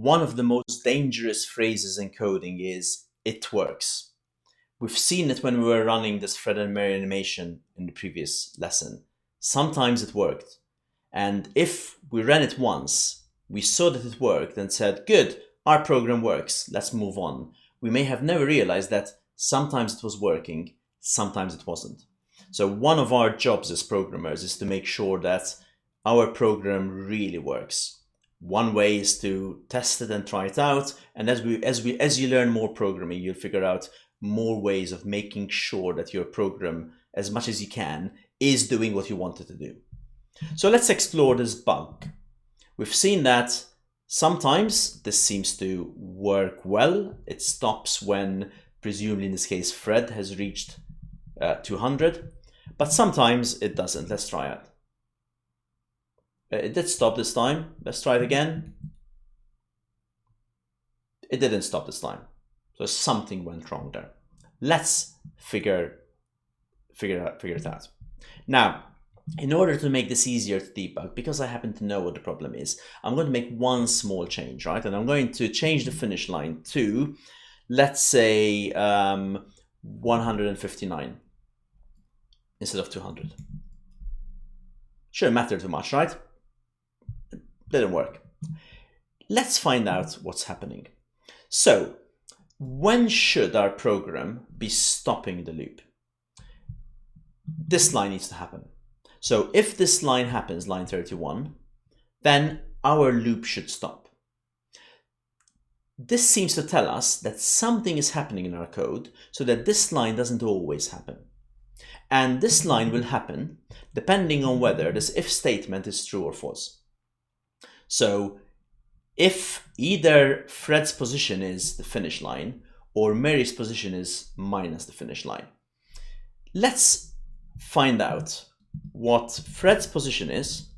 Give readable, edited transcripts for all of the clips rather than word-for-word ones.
one of the most dangerous phrases in coding is "it works." We've seen it when we were running this Fred and Mary animation in the previous lesson. Sometimes it worked. And if we ran it once, we saw that it worked and said, good, our program works, let's move on. We may have never realized that sometimes it was working, sometimes it wasn't. So one of our jobs as programmers is to make sure that our program really works. One way is to test it and try it out. And as you learn more programming, you'll figure out more ways of making sure that your program, as much as you can, is doing what you want it to do. So let's explore this bug. We've seen that sometimes this seems to work well. It stops when, presumably in this case, Fred has reached 200, but sometimes it doesn't. Let's try it. It did stop this time. Let's try it again. It didn't stop this time. So something went wrong there. Let's figure it out. Now, in order to make this easier to debug, because I happen to know what the problem is, I'm going to make one small change, right? And I'm going to change the finish line to, let's say, 159 instead of 200. Shouldn't matter too much, right? It didn't work. Let's find out what's happening. So, when should our program be stopping the loop? This line needs to happen. So if this line happens, line 31, then our loop should stop. This seems to tell us that something is happening in our code so that this line doesn't always happen. And this line will happen depending on whether this if statement is true or false. So if either Fred's position is the finish line or Mary's position is minus the finish line. Let's find out what Fred's position is.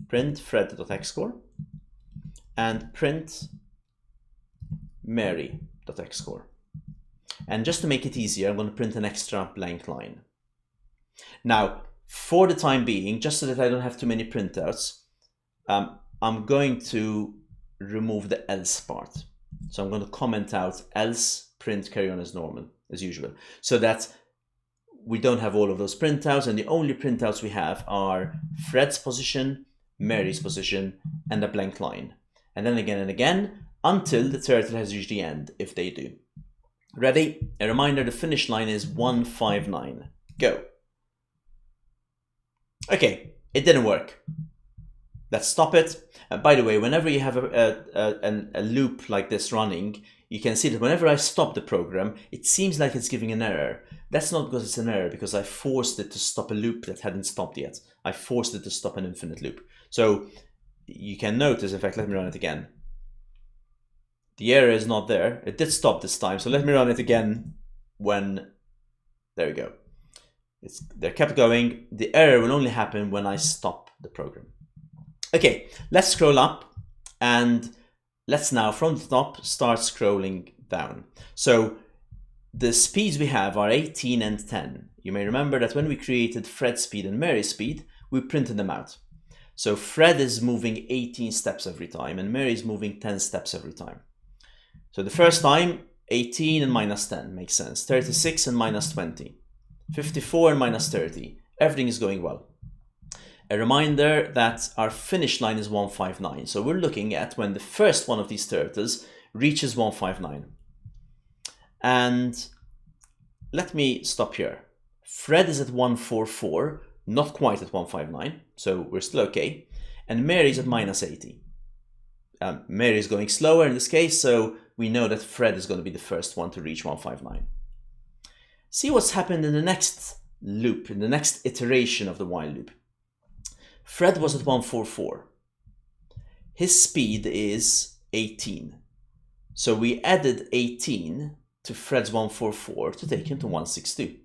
Print Fred.xscore and print Mary.xscore. And just to make it easier, I'm going to print an extra blank line. Now, for the time being, just so that I don't have too many printouts, I'm going to remove the else part. So I'm going to comment out else, print carry on as normal, as usual, so that we don't have all of those printouts, and the only printouts we have are Fred's position, Mary's position, and a blank line. And then again and again, until the turtle has reached the end, if they do. Ready? A reminder, the finish line is 159. Go. Okay, it didn't work. Let's stop it. By the way, whenever you have a loop like this running, you can see that whenever I stop the program, it seems like it's giving an error. That's not because it's an error, because I forced it to stop a loop that hadn't stopped yet. I forced it to stop an infinite loop. So you can notice, in fact, let me run it again. The error is not there. It did stop this time. So let me run it again when, there we go. They kept going. The error will only happen when I stop the program. Okay, let's scroll up and let's now from the top start scrolling down. So the speeds we have are 18 and 10. You may remember that when we created Fred's speed and Mary's speed, we printed them out. So Fred is moving 18 steps every time and Mary is moving 10 steps every time. So the first time, 18 and minus 10 makes sense. 36 and minus 20. 54 and minus 30. Everything is going well. A reminder that our finish line is 159. So we're looking at when the first one of these turtles reaches 159. And let me stop here. Fred is at 144, not quite at 159, so we're still okay. And Mary's at minus 80. Mary is going slower in this case, so we know that Fred is going to be the first one to reach 159. See what's happened in the next loop, in the next iteration of the while loop. Fred was at 144. His speed is 18. So we added 18 to Fred's 144 to take him to 162.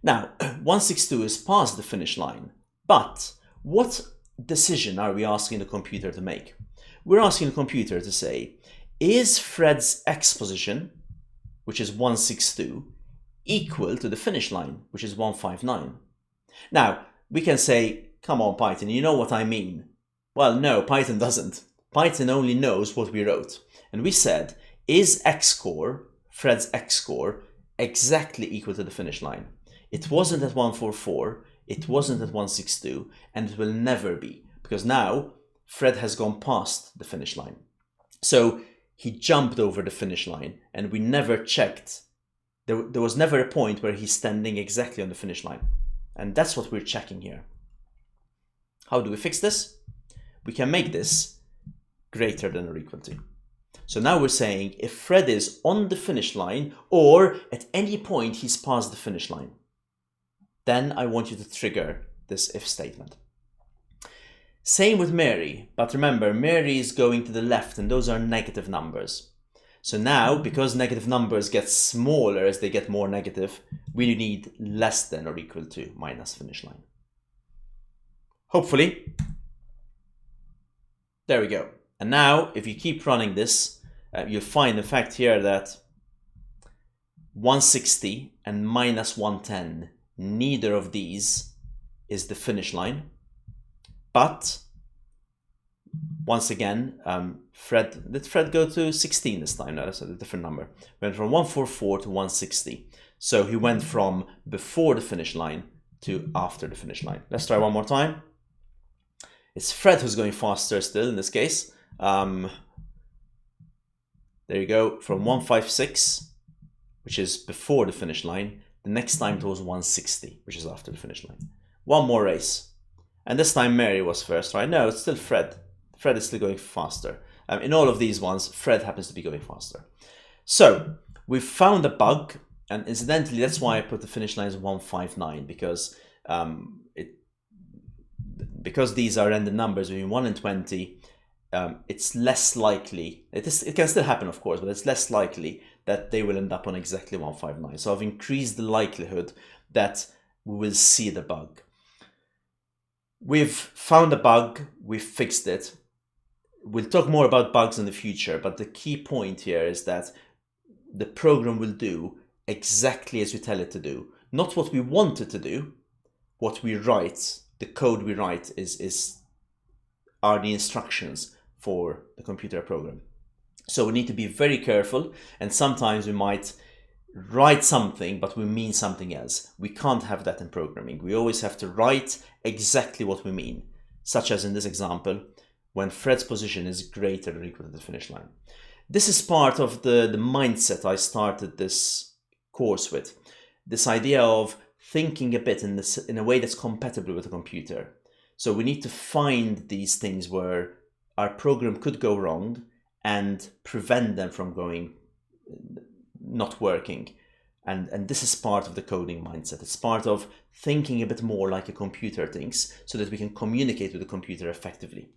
Now, 162 is past the finish line, but what decision are we asking the computer to make? We're asking the computer to say, is Fred's X position, which is 162, equal to the finish line, which is 159? Now, we can say, come on Python, you know what I mean. Well, no, Python doesn't. Python only knows what we wrote. And we said, is xscore, Fred's xscore, exactly equal to the finish line? It wasn't at 144, it wasn't at 162, and it will never be, because now Fred has gone past the finish line. So he jumped over the finish line, and we never checked. There was never a point where he's standing exactly on the finish line. And that's what we're checking here. How do we fix this? We can make this greater than or equal to. So now we're saying if Fred is on the finish line, or at any point he's past the finish line, then I want you to trigger this if statement. Same with Mary, but remember, Mary is going to the left and those are negative numbers. So now, because negative numbers get smaller as they get more negative, we need less than or equal to minus finish line. Hopefully. There we go. And now, if you keep running this, you'll find in fact here that 160 and minus 110, neither of these is the finish line. But once again, did Fred go to 16 this time? No, that's a different number. Went from 144 to 160. So he went from before the finish line to after the finish line. Let's try one more time. It's Fred who's going faster still in this case. There you go, from 156, which is before the finish line. The next time it was 160, which is after the finish line. One more race. And this time Mary was first, right? No, it's still Fred. Fred is still going faster. In all of these ones, Fred happens to be going faster. So we've found a bug, and incidentally, that's why I put the finish line as 159, because because these are random numbers between 1 and 20, it's less likely, it can still happen of course, but it's less likely that they will end up on exactly 159. So I've increased the likelihood that we will see the bug. We've found a bug, we've fixed it. We'll talk more about bugs in the future, but the key point here is that the program will do exactly as we tell it to do. Not what we want it to do, what we write, the code we write are the instructions for the computer program. So we need to be very careful, and sometimes we might write something but we mean something else. We can't have that in programming. We always have to write exactly what we mean, such as in this example, when Fred's position is greater or equal to the finish line. This is part of the mindset I started this course with. This idea of thinking a bit in a way that's compatible with a computer. So we need to find these things where our program could go wrong and prevent them from not working. And this is part of the coding mindset. It's part of thinking a bit more like a computer thinks, so that we can communicate with the computer effectively.